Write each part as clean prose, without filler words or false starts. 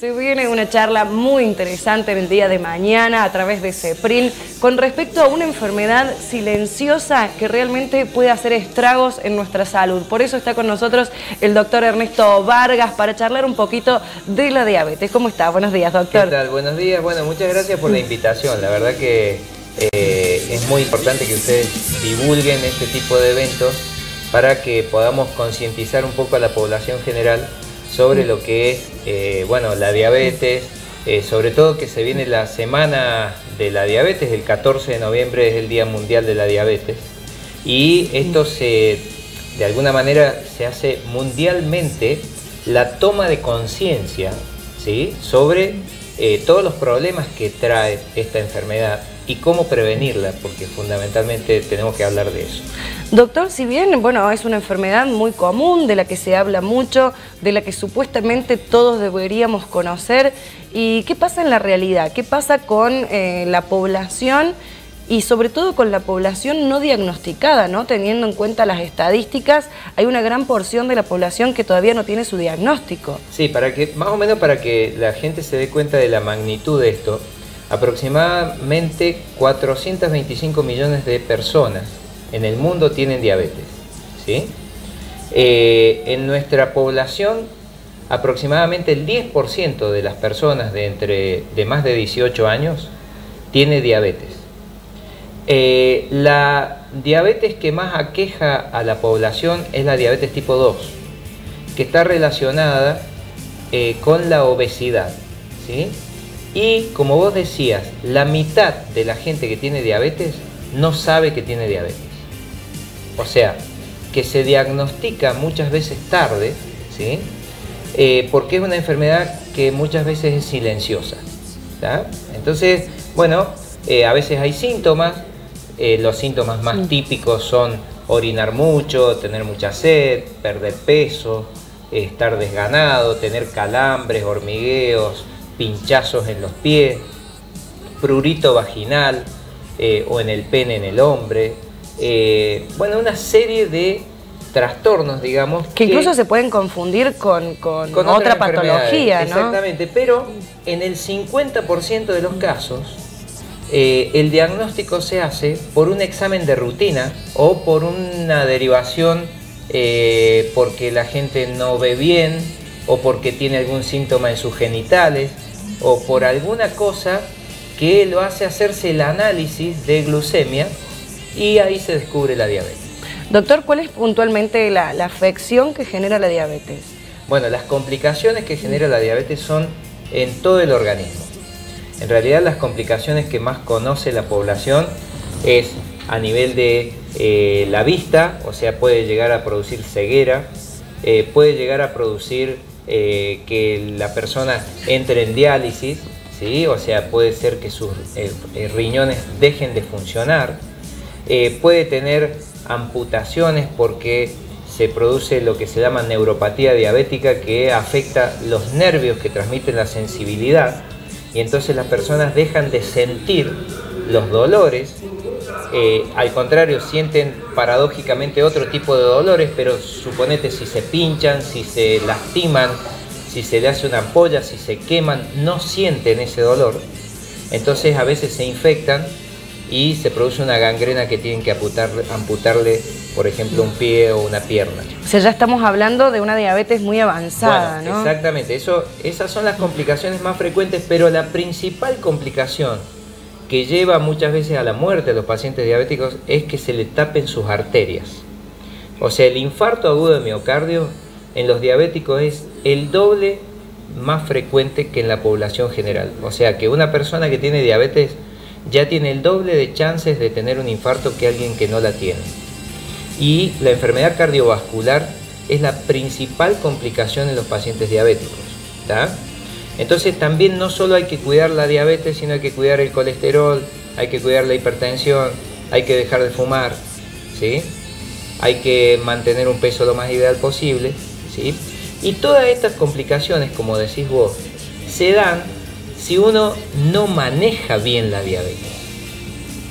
Se viene una charla muy interesante en el día de mañana a través de CEPRIN con respecto a una enfermedad silenciosa que realmente puede hacer estragos en nuestra salud. Por eso está con nosotros el doctor Ernesto Vargas para charlar un poquito de la diabetes. ¿Cómo está? Buenos días, doctor. ¿Qué tal? Buenos días. Bueno, muchas gracias por la invitación. La verdad que es muy importante que ustedes divulguen este tipo de eventos para que podamos concientizar un poco a la población general sobre lo que es, bueno, la diabetes, sobre todo que se viene la semana de la diabetes, el 14 de noviembre es el Día Mundial de la Diabetes, y esto de alguna manera se hace mundialmente la toma de conciencia, ¿sí?, sobre todos los problemas que trae esta enfermedad y cómo prevenirla, porque fundamentalmente tenemos que hablar de eso. Doctor, si bien, bueno, es una enfermedad muy común, de la que se habla mucho, de la que supuestamente todos deberíamos conocer, ¿y qué pasa en la realidad? ¿Qué pasa con la población y sobre todo con la población no diagnosticada, ¿no? Teniendo en cuenta las estadísticas, hay una gran porción de la población que todavía no tiene su diagnóstico. Sí, más o menos para que la gente se dé cuenta de la magnitud de esto, aproximadamente 425 millones de personas en el mundo tienen diabetes, ¿sí? En nuestra población, aproximadamente el 10% de las personas de más de 18 años tiene diabetes. La diabetes que más aqueja a la población es la diabetes tipo 2, que está relacionada con la obesidad, ¿sí? Y como vos decías, la mitad de la gente que tiene diabetes no sabe que tiene diabetes. O sea, que se diagnostica muchas veces tarde, ¿sí? Porque es una enfermedad que muchas veces es silenciosa, ¿tá? Entonces, bueno, a veces hay síntomas. Los síntomas más típicos son orinar mucho, tener mucha sed, perder peso, estar desganado, tener calambres, hormigueos, pinchazos en los pies, prurito vaginal o en el pene en el hombre. Bueno, una serie de trastornos, digamos. Que incluso se pueden confundir con otra patología, ¿no? Exactamente, pero en el 50% de los casos el diagnóstico se hace por un examen de rutina o por una derivación porque la gente no ve bien o porque tiene algún síntoma en sus genitales o por alguna cosa que lo hace hacerse el análisis de glucemia y ahí se descubre la diabetes. Doctor, ¿cuál es puntualmente la afección que genera la diabetes? Bueno, las complicaciones que genera la diabetes son en todo el organismo. En realidad las complicaciones que más conoce la población es a nivel de la vista, o sea, puede llegar a producir ceguera, puede llegar a producir que la persona entre en diálisis, ¿sí? O sea, puede ser que sus riñones dejen de funcionar, puede tener amputaciones porque se produce lo que se llama neuropatía diabética, que afecta los nervios que transmiten la sensibilidad, y entonces las personas dejan de sentir los dolores, al contrario, sienten paradójicamente otro tipo de dolores, pero suponete si se pinchan, si se lastiman, si se le hace una ampolla, si se queman, no sienten ese dolor. Entonces a veces se infectan y se produce una gangrena que tienen que amputarle, por ejemplo, un pie o una pierna. O sea, ya estamos hablando de una diabetes muy avanzada, bueno, ¿no? Exactamente, esas son las complicaciones más frecuentes, pero la principal complicación que lleva muchas veces a la muerte de los pacientes diabéticos es que se le tapen sus arterias. O sea, el infarto agudo de miocardio en los diabéticos es el doble más frecuente que en la población general. O sea, que una persona que tiene diabetes ya tiene el doble de chances de tener un infarto que alguien que no la tiene. Y la enfermedad cardiovascular es la principal complicación en los pacientes diabéticos, ¿tá? Entonces también no solo hay que cuidar la diabetes, sino hay que cuidar el colesterol, hay que cuidar la hipertensión, hay que dejar de fumar, ¿sí? Hay que mantener un peso lo más ideal posible, ¿sí? Y todas estas complicaciones, como decís vos, se dan si uno no maneja bien la diabetes.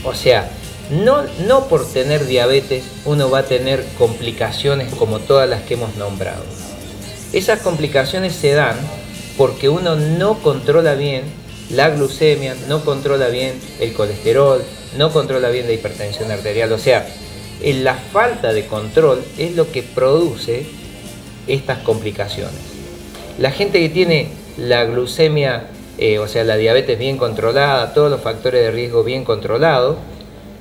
O sea, no por tener diabetes uno va a tener complicaciones como todas las que hemos nombrado. Esas complicaciones se dan porque uno no controla bien la glucemia, no controla bien el colesterol, no controla bien la hipertensión arterial. O sea, la falta de control es lo que produce estas complicaciones. La gente que tiene la glucemia, o sea, la diabetes bien controlada, todos los factores de riesgo bien controlados,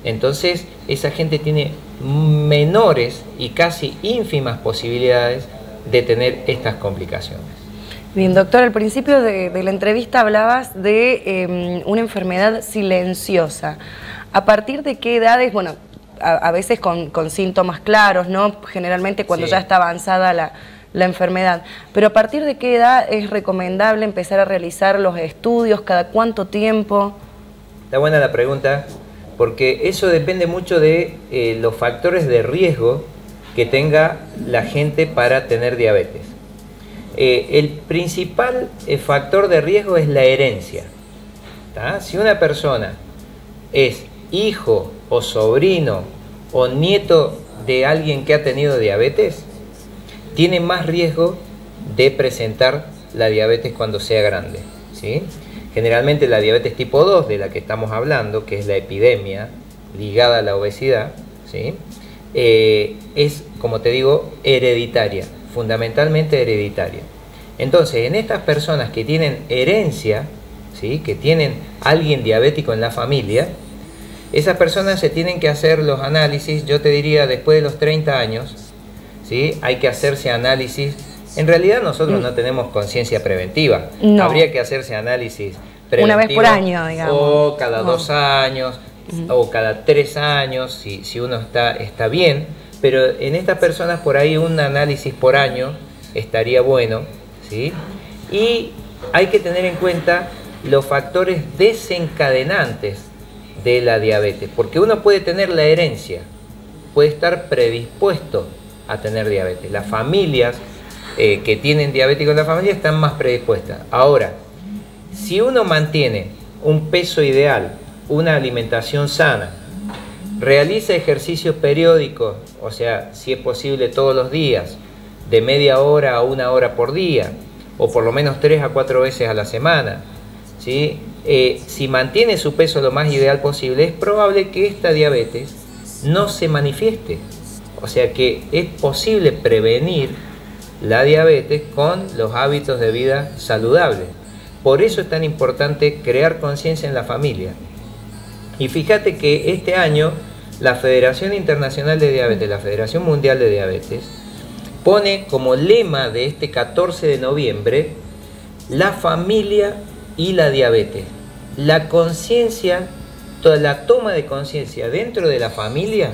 entonces esa gente tiene menores y casi ínfimas posibilidades de tener estas complicaciones. Bien, doctor, al principio de la entrevista hablabas de una enfermedad silenciosa. ¿A partir de qué edades, bueno, a veces con síntomas claros, ¿no? Generalmente cuando ya está avanzada la enfermedad, pero a partir de qué edad es recomendable empezar a realizar los estudios, cada cuánto tiempo? Está buena la pregunta, porque eso depende mucho de los factores de riesgo que tenga la gente para tener diabetes. El principal factor de riesgo es la herencia, ¿tá? Si una persona es hijo o sobrino o nieto de alguien que ha tenido diabetes, tiene más riesgo de presentar la diabetes cuando sea grande, ¿sí? Generalmente la diabetes tipo 2, de la que estamos hablando, que es la epidemia ligada a la obesidad, ¿sí? Es, como te digo, hereditaria, fundamentalmente hereditaria. Entonces, en estas personas que tienen herencia, ¿sí? Que tienen alguien diabético en la familia, esas personas se tienen que hacer los análisis, yo te diría después de los 30 años, ¿sí? Hay que hacerse análisis. En realidad nosotros no tenemos conciencia preventiva. No. Habría que hacerse análisis preventivo una vez por año, digamos. O cada 2 años, o cada 3 años, si uno está bien. Pero en estas personas por ahí un análisis por año estaría bueno, ¿sí? Y hay que tener en cuenta los factores desencadenantes de la diabetes, porque uno puede tener la herencia, puede estar predispuesto a tener diabetes. Las familias que tienen diabéticos en la familia están más predispuestas. Ahora, si uno mantiene un peso ideal, una alimentación sana, realiza ejercicios periódicos, o sea, si es posible todos los días, de media hora a 1 hora por día, o por lo menos 3 a 4 veces a la semana, ¿sí? Si mantiene su peso lo más ideal posible, es probable que esta diabetes no se manifieste. O sea que es posible prevenir la diabetes con los hábitos de vida saludables. Por eso es tan importante crear conciencia en la familia. Y fíjate que este año la Federación Internacional de Diabetes, la Federación Mundial de Diabetes, pone como lema de este 14 de noviembre la familia y la diabetes. La conciencia, toda la toma de conciencia dentro de la familia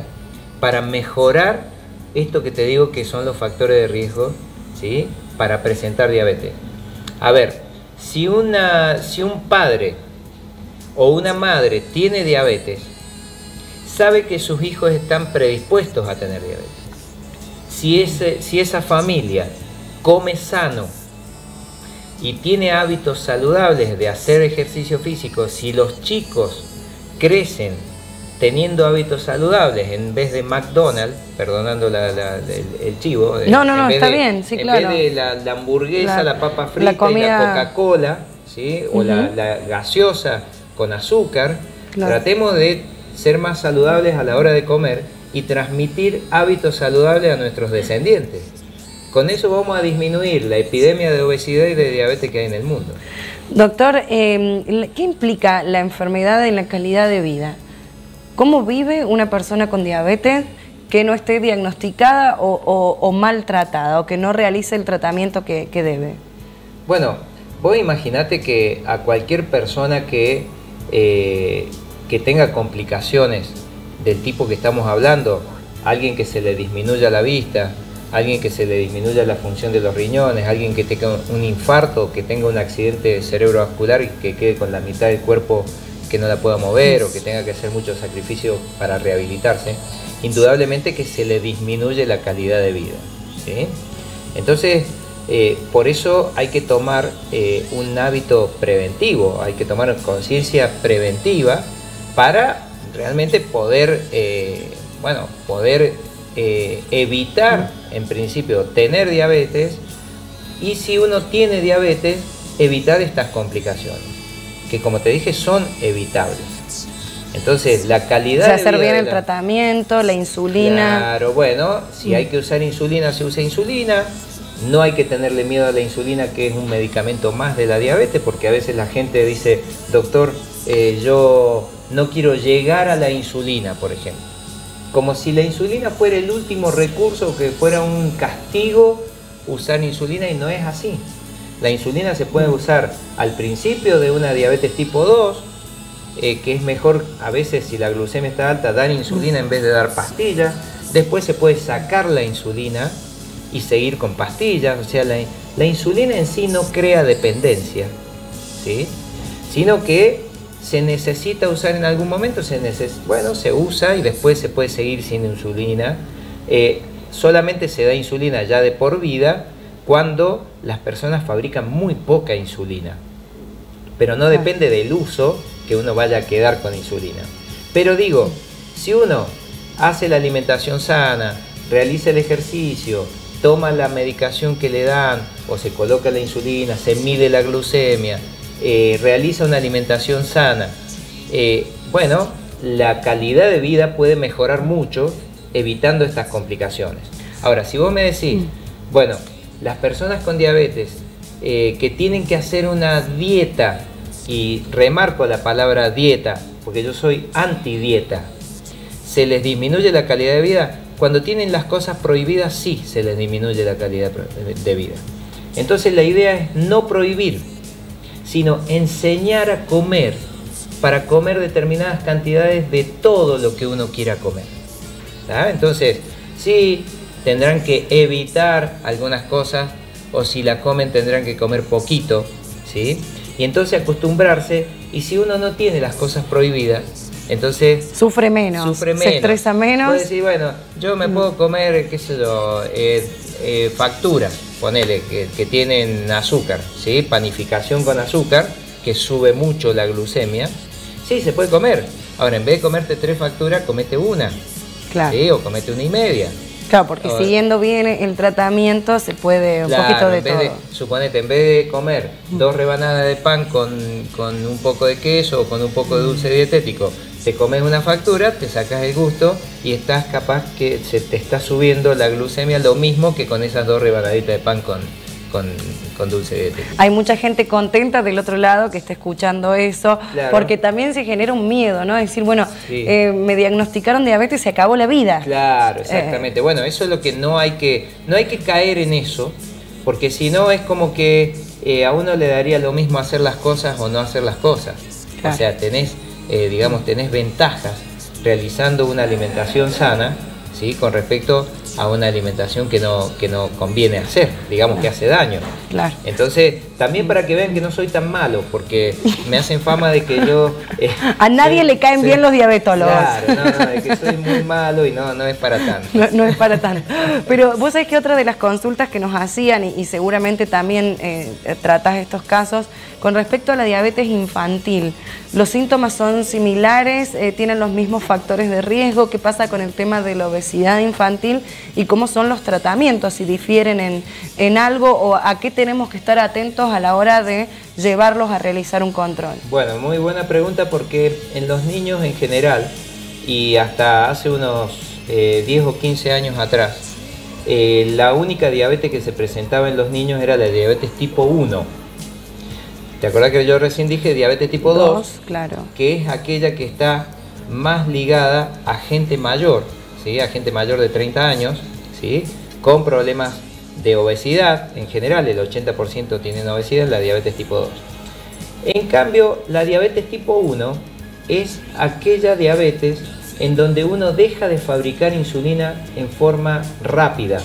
para mejorar esto que te digo que son los factores de riesgo, ¿sí? Para presentar diabetes. A ver, si un padre o una madre tiene diabetes, sabe que sus hijos están predispuestos a tener diabetes. Si esa familia come sano y tiene hábitos saludables de hacer ejercicio físico, si los chicos crecen teniendo hábitos saludables en vez de McDonald's, perdonando el chivo, no, está bien, sí, claro. En vez de la hamburguesa, la papa frita y la Coca-Cola, ¿sí? O la gaseosa con azúcar, claro. Tratemos de ser más saludables a la hora de comer y transmitir hábitos saludables a nuestros descendientes. Con eso vamos a disminuir la epidemia de obesidad y de diabetes que hay en el mundo. Doctor, ¿qué implica la enfermedad en la calidad de vida? ¿Cómo vive una persona con diabetes que no esté diagnosticada o maltratada o que no realice el tratamiento que debe? Bueno, vos imaginate que a cualquier persona que tenga complicaciones del tipo que estamos hablando, alguien que se le disminuya la vista, alguien que se le disminuya la función de los riñones, alguien que tenga un infarto, que tenga un accidente cerebrovascular y que quede con la mitad del cuerpo que no la pueda mover o que tenga que hacer muchos sacrificios para rehabilitarse, indudablemente que se le disminuye la calidad de vida, ¿sí? Entonces, por eso hay que tomar un hábito preventivo, hay que tomar conciencia preventiva para realmente poder, evitar en principio tener diabetes, y si uno tiene diabetes, evitar estas complicaciones, que como te dije son evitables. Entonces la calidad de hacer vida bien el tratamiento, la insulina. Claro, bueno, si hay que usar insulina, se usa insulina. No hay que tenerle miedo a la insulina, que es un medicamento más de la diabetes, porque a veces la gente dice, doctor, yo no quiero llegar a la insulina, por ejemplo. Como si la insulina fuera el último recurso, que fuera un castigo usar insulina, y no es así. La insulina se puede usar al principio de una diabetes tipo 2, que es mejor a veces, si la glucemia está alta, dar insulina en vez de dar pastillas. Después se puede sacar la insulina y seguir con pastillas. O sea, la insulina en sí no crea dependencia, ¿sí? Sino que se necesita usar en algún momento, bueno, se usa y después se puede seguir sin insulina. Solamente se da insulina ya de por vida cuando las personas fabrican muy poca insulina, pero no depende del uso que uno vaya a quedar con insulina. Pero digo, si uno hace la alimentación sana, realiza el ejercicio, toma la medicación que le dan o se coloca la insulina, se mide la glucemia, realiza una alimentación sana, bueno, la calidad de vida puede mejorar mucho evitando estas complicaciones. Ahora, si vos me decís, bueno, las personas con diabetes que tienen que hacer una dieta, y remarco la palabra dieta, porque yo soy anti-dieta, ¿se les disminuye la calidad de vida? Cuando tienen las cosas prohibidas, sí se les disminuye la calidad de vida. Entonces la idea es no prohibir, sino enseñar a comer, para comer determinadas cantidades de todo lo que uno quiera comer. ¿Tá? Entonces, sí, tendrán que evitar algunas cosas, o si la comen tendrán que comer poquito, ¿sí? Y entonces acostumbrarse, y si uno no tiene las cosas prohibidas, entonces sufre menos, se estresa menos. Puede decir, bueno, yo me puedo comer, qué sé yo, facturas, ponele, que tienen azúcar, ¿sí? Panificación con azúcar, que sube mucho la glucemia. Sí, se puede comer. Ahora, en vez de comerte 3 facturas, comete una. Claro. ¿Sí? O comete 1,5. Claro, porque siguiendo bien el tratamiento se puede un poquito de todo. Suponete, en vez de comer 2 rebanadas de pan con un poco de queso o con un poco de dulce dietético, te comes una factura, te sacas el gusto y estás capaz que se te está subiendo la glucemia lo mismo que con esas 2 rebanaditas de pan con dulce dietético. Hay mucha gente contenta del otro lado que está escuchando eso, claro, porque también se genera un miedo, ¿no? Decir, bueno, sí, me diagnosticaron diabetes, se acabó la vida. Claro, exactamente. Bueno, eso es lo que no hay que caer en eso, porque si no es como que a uno le daría lo mismo hacer las cosas o no hacer las cosas. Claro. O sea, tenés ventajas realizando una alimentación sana, ¿sí? Con respecto a una alimentación que no conviene hacer, digamos, claro, que hace daño. Claro. Entonces, también para que vean que no soy tan malo, porque me hacen fama de que yo... a nadie le caen bien los diabetólogos. Claro, de que soy muy malo y no es para tanto. No es para tanto. Pero vos sabés que otra de las consultas que nos hacían, y seguramente también tratás estos casos, con respecto a la diabetes infantil, ¿los síntomas son similares? ¿Tienen los mismos factores de riesgo? ¿Qué pasa con el tema de la obesidad infantil? ¿Y cómo son los tratamientos? ¿Si difieren en algo o a qué tenemos que estar atentos a la hora de llevarlos a realizar un control? Bueno, muy buena pregunta, porque en los niños en general, y hasta hace unos 10 o 15 años atrás, la única diabetes que se presentaba en los niños era la diabetes tipo 1. ¿Te acuerdas que yo recién dije diabetes tipo 2? Claro. Que es aquella que está más ligada a gente mayor, ¿sí? A gente mayor de 30 años, ¿sí? Con problemas de obesidad. En general, el 80% tienen obesidad, la diabetes tipo 2. En cambio, la diabetes tipo 1 es aquella diabetes en donde uno deja de fabricar insulina en forma rápida.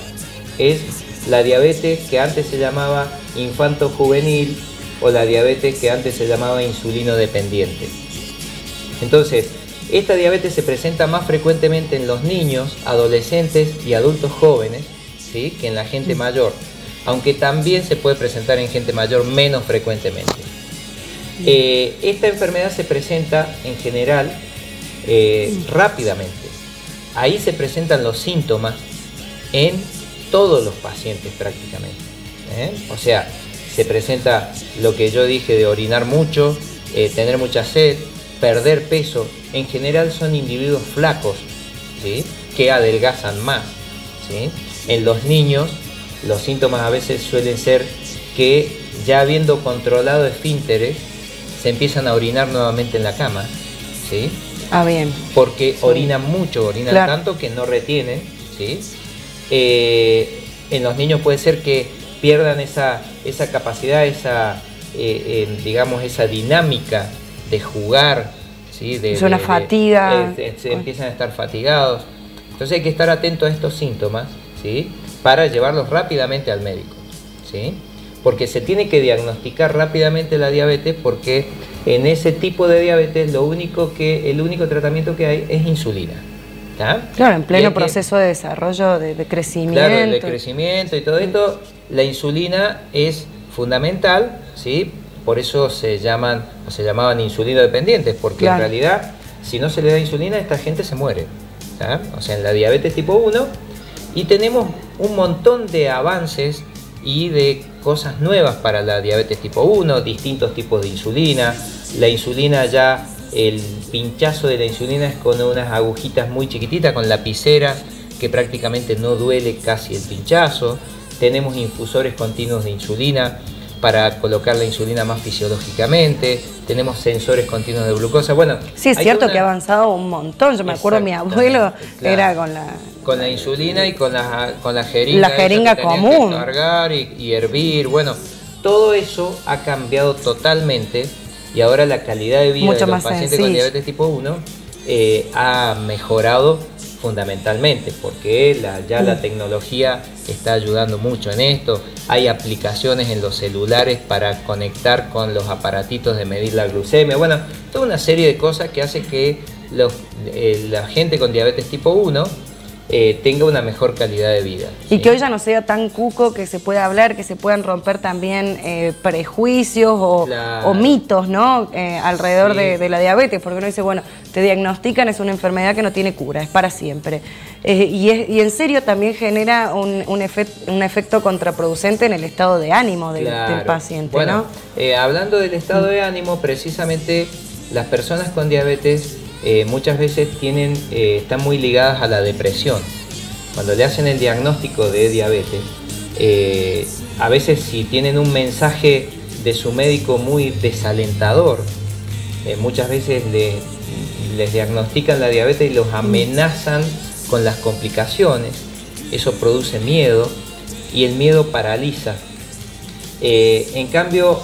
Es la diabetes que antes se llamaba infanto-juvenil, o la diabetes que antes se llamaba insulino dependiente. Entonces, esta diabetes se presenta más frecuentemente en los niños, adolescentes y adultos jóvenes, ¿sí? Que en la gente mayor, aunque también se puede presentar en gente mayor menos frecuentemente. Esta enfermedad se presenta en general rápidamente. Ahí se presentan los síntomas en todos los pacientes prácticamente. O sea, se presenta lo que yo dije de orinar mucho, tener mucha sed, perder peso. En general son individuos flacos, ¿sí?, que adelgazan más, ¿sí? En los niños los síntomas a veces suelen ser que ya habiendo controlado esfínteres se empiezan a orinar nuevamente en la cama, ¿sí? Ah, bien. Porque sí. orinan mucho, orinan claro. tanto que no retienen, ¿sí? En los niños puede ser que pierdan esa capacidad, digamos, esa dinámica de jugar, ¿sí? Es una fatiga. Se empiezan a estar fatigados. Entonces hay que estar atento a estos síntomas, ¿sí?, para llevarlos rápidamente al médico, ¿sí? Porque se tiene que diagnosticar rápidamente la diabetes, porque en ese tipo de diabetes el único tratamiento que hay es insulina. ¿Tá? Claro, en pleno proceso de desarrollo, de crecimiento. Claro, de crecimiento y todo esto, la insulina es fundamental, ¿sí? Por eso se llamaban insulino dependientes, porque claro, en realidad, si no se le da insulina, esta gente se muere, ¿tá? O sea, en la diabetes tipo 1, y tenemos un montón de avances y de cosas nuevas para la diabetes tipo 1, distintos tipos de insulina. La insulina ya, el pinchazo de la insulina es con unas agujitas muy chiquititas, con lapiceras, que prácticamente no duele casi el pinchazo. Tenemos infusores continuos de insulina para colocar la insulina más fisiológicamente. Tenemos sensores continuos de glucosa. Bueno, sí, es cierto que ha avanzado un montón. Yo me acuerdo, mi abuelo era con la insulina y con la jeringa. La jeringa común. Que cargar y hervir. Bueno, todo eso ha cambiado totalmente y ahora la calidad de vida de los pacientes con diabetes tipo 1 ha mejorado fundamentalmente, porque ya la tecnología está ayudando mucho en esto. Hay aplicaciones en los celulares para conectar con los aparatitos de medir la glucemia. Bueno, toda una serie de cosas que hace que la gente con diabetes tipo 1 tenga una mejor calidad de vida. Y que hoy ya no sea tan cuco, que se pueda hablar, que se puedan romper también prejuicios o mitos, ¿no? Alrededor de la diabetes, porque uno dice, bueno, te diagnostican, es una enfermedad que no tiene cura, es para siempre. Y en serio también genera un efecto contraproducente en el estado de ánimo del paciente, bueno, ¿no? Hablando del estado de ánimo, precisamente las personas con diabetes muchas veces están muy ligadas a la depresión. Cuando le hacen el diagnóstico de diabetes, a veces si tienen un mensaje de su médico muy desalentador, muchas veces les diagnostican la diabetes y los amenazan con las complicaciones. Eso produce miedo y el miedo paraliza. En cambio,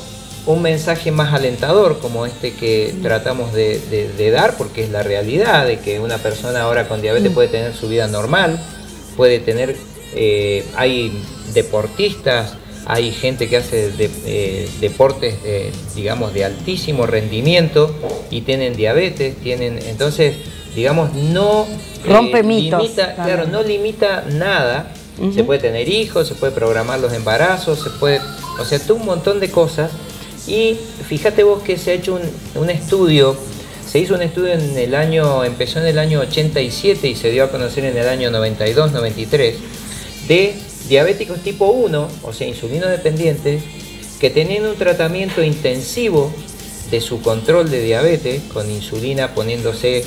un mensaje más alentador como este que tratamos de dar, porque es la realidad de que una persona ahora con diabetes puede tener su vida normal, puede tener, hay deportistas, hay gente que hace deportes digamos de altísimo rendimiento y tienen diabetes, entonces digamos no rompe mitos, claro, no limita nada. Se puede tener hijos, se puede programar los embarazos, o sea, todo un montón de cosas. Y fíjate vos que se ha hecho un estudio, se hizo un estudio empezó en el año 87 y se dio a conocer en el año 92, 93, de diabéticos tipo 1, o sea, insulino dependientes, que tenían un tratamiento intensivo de su control de diabetes, con insulina poniéndose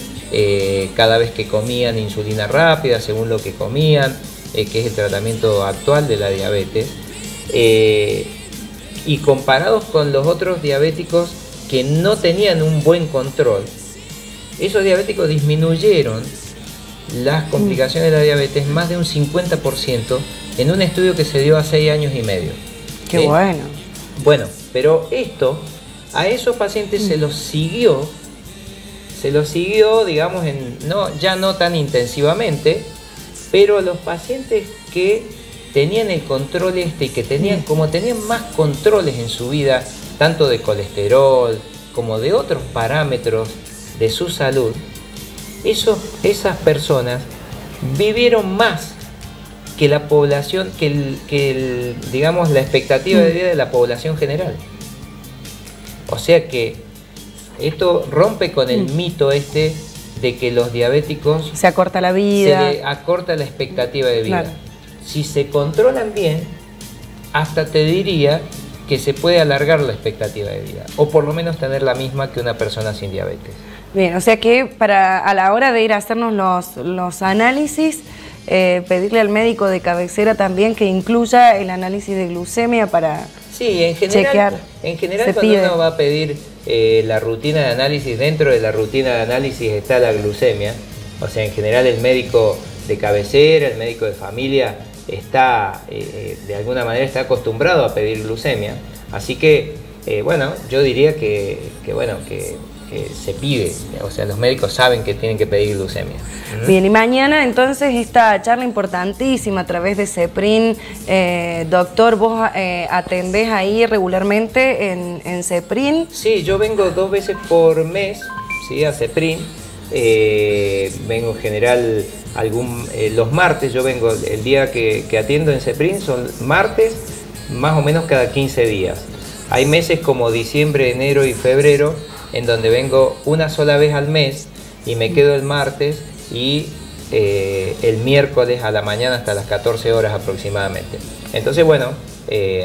cada vez que comían, insulina rápida, según lo que comían, que es el tratamiento actual de la diabetes. Y comparados con los otros diabéticos que no tenían un buen control, esos diabéticos disminuyeron las complicaciones de la diabetes más de un 50% en un estudio que se dio a 6 años y medio. ¡Qué bueno! Bueno, pero a esos pacientes se los siguió, digamos, ya no tan intensivamente, pero los pacientes que tenían el control y que tenían más controles en su vida, tanto de colesterol como de otros parámetros de su salud, esas personas vivieron más que la población, digamos, la expectativa de vida de la población general. O sea que esto rompe con el mito de que los diabéticos se acorta la vida, se le acorta la expectativa de vida. Claro. Si se controlan bien, hasta te diría que se puede alargar la expectativa de vida, o por lo menos tener la misma que una persona sin diabetes. Bien, o sea que a la hora de ir a hacernos los análisis, pedirle al médico de cabecera también que incluya el análisis de glucemia para chequear. En general cuando uno va a pedir la rutina de análisis, dentro de la rutina de análisis está la glucemia. O sea, en general el médico de cabecera, el médico de familia, está de alguna manera está acostumbrado a pedir glucemia. Así que, bueno, yo diría que se pide, o sea, los médicos saben que tienen que pedir glucemia. Bien, y mañana entonces esta charla importantísima a través de CEPRIN. Doctor, ¿vos atendés ahí regularmente en CEPRIN? Sí, yo vengo 2 veces por mes, ¿sí?, a CEPRIN. Vengo en general los martes. Yo vengo, el día que atiendo en CEPRIN son martes, más o menos cada 15 días. Hay meses como diciembre, enero y febrero en donde vengo una sola vez al mes y me quedo el martes y el miércoles a la mañana hasta las 14 horas aproximadamente. Entonces, bueno,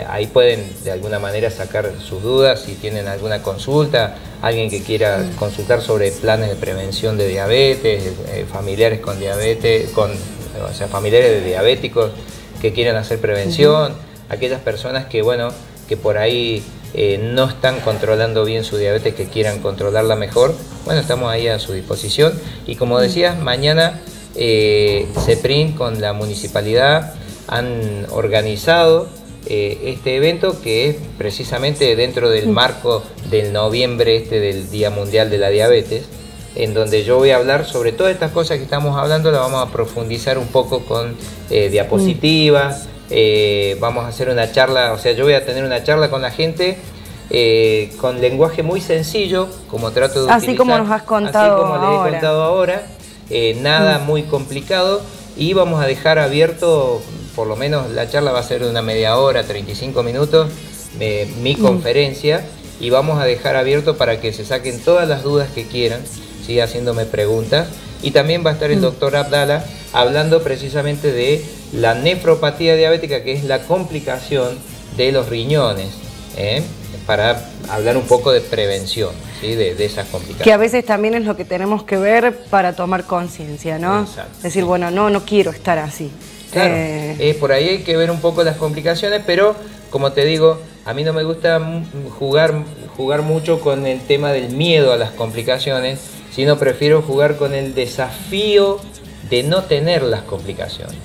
ahí pueden de alguna manera sacar sus dudas si tienen alguna consulta, alguien que quiera consultar sobre planes de prevención de diabetes, familiares con diabetes, o sea, familiares de diabéticos que quieran hacer prevención, aquellas personas que, bueno, que por ahí no están controlando bien su diabetes, que quieran controlarla mejor. Bueno, estamos ahí a su disposición. Y como decías, mañana CEPRIN con la municipalidad han organizado este evento, que es precisamente dentro del marco del noviembre del Día Mundial de la Diabetes, en donde yo voy a hablar sobre todas estas cosas que estamos hablando. La vamos a profundizar un poco con diapositivas. Vamos a hacer una charla, o sea, yo voy a tener una charla con la gente con lenguaje muy sencillo, como trato de utilizar. Así como nos has contado así como les he contado ahora, nada muy complicado, y vamos a dejar abierto, por lo menos la charla va a ser de una media hora, 35 minutos, mi conferencia, y vamos a dejar abierto para que se saquen todas las dudas que quieran, ¿sí?, haciéndome preguntas. Y también va a estar el doctor Abdala hablando precisamente de la nefropatía diabética, que es la complicación de los riñones, para hablar un poco de prevención, ¿sí?, de esas complicaciones. Que a veces también es lo que tenemos que ver para tomar conciencia, ¿no? Exacto. Es decir, bueno, no quiero estar así. Claro, por ahí hay que ver un poco las complicaciones, pero como te digo, a mí no me gusta jugar mucho con el tema del miedo a las complicaciones, sino prefiero jugar con el desafío de no tener las complicaciones,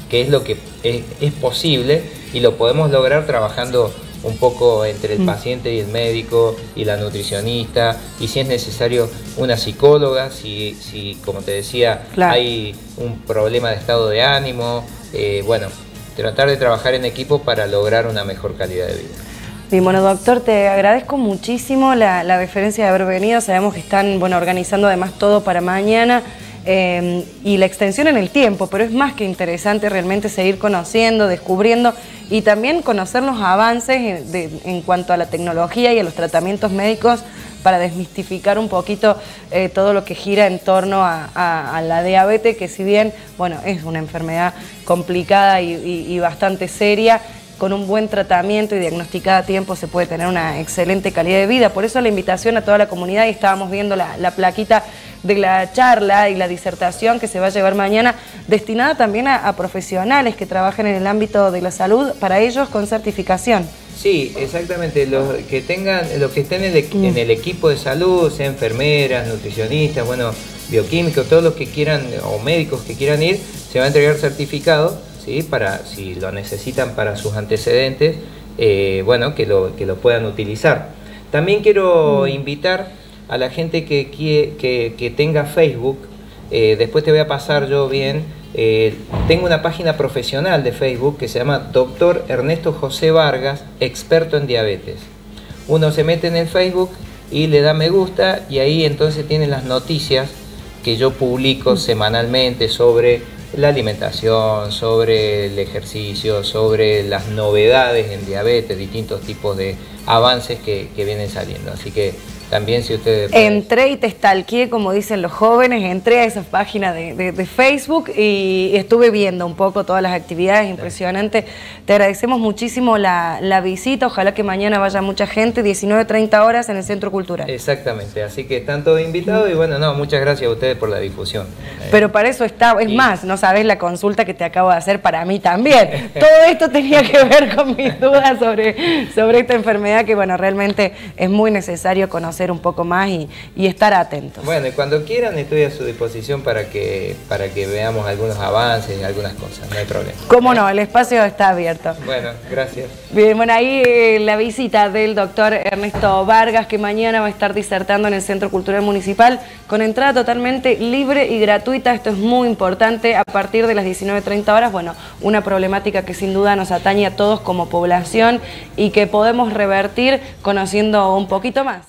que es lo que es posible, y lo podemos lograr trabajando un poco entre el paciente y el médico y la nutricionista, y si es necesario una psicóloga, si como te decía, claro, hay un problema de estado de ánimo, bueno, tratar de trabajar en equipo para lograr una mejor calidad de vida. Bien, bueno, doctor, te agradezco muchísimo la deferencia de haber venido. Sabemos que están, bueno, organizando además todo para mañana y la extensión en el tiempo, pero es más que interesante realmente seguir conociendo, descubriendo y también conocer los avances en cuanto a la tecnología y a los tratamientos médicos para desmistificar un poquito todo lo que gira en torno a la diabetes, que si bien, bueno, es una enfermedad complicada y bastante seria, con un buen tratamiento y diagnosticada a tiempo se puede tener una excelente calidad de vida. Por eso la invitación a toda la comunidad, y estábamos viendo la plaquita de la charla y la disertación que se va a llevar mañana, destinada también a profesionales que trabajen en el ámbito de la salud, para ellos con certificación. Sí, exactamente, los que estén en el equipo de salud, sean enfermeras, nutricionistas, bueno, bioquímicos, todos los que quieran, o médicos que quieran ir, se va a entregar certificado, ¿sí?, para, si lo necesitan para sus antecedentes, bueno, que lo puedan utilizar. También quiero invitar a la gente que tenga Facebook. Después te voy a pasar yo bien, tengo una página profesional de Facebook que se llama Dr. Ernesto José Vargas, experto en diabetes. Uno se mete en el Facebook y le da me gusta, y ahí entonces tienen las noticias que yo publico semanalmente sobre la alimentación, sobre el ejercicio, sobre las novedades en diabetes, distintos tipos de avances que vienen saliendo. Así que también si ustedes... Entré y te stalkeé, como dicen los jóvenes, entré a esa página de Facebook y estuve viendo un poco todas las actividades, impresionante. Te agradecemos muchísimo la visita, ojalá que mañana vaya mucha gente, 19:30 horas en el Centro Cultural. Exactamente, así que están todos invitados y bueno, no, muchas gracias a ustedes por la difusión. Pero para eso está, es más, no sabés la consulta que te acabo de hacer para mí también. Todo esto tenía que ver con mis dudas sobre esta enfermedad que bueno, realmente es muy necesario conocer un poco más y estar atentos. Bueno, y cuando quieran estoy a su disposición para que veamos algunos avances y algunas cosas, no hay problema. Cómo no, el espacio está abierto. Bueno, gracias. Bien, bueno, ahí la visita del doctor Ernesto Vargas, que mañana va a estar disertando en el Centro Cultural Municipal con entrada totalmente libre y gratuita. Esto es muy importante a partir de las 19:30 horas. Bueno, una problemática que sin duda nos atañe a todos como población y que podemos revertir conociendo un poquito más.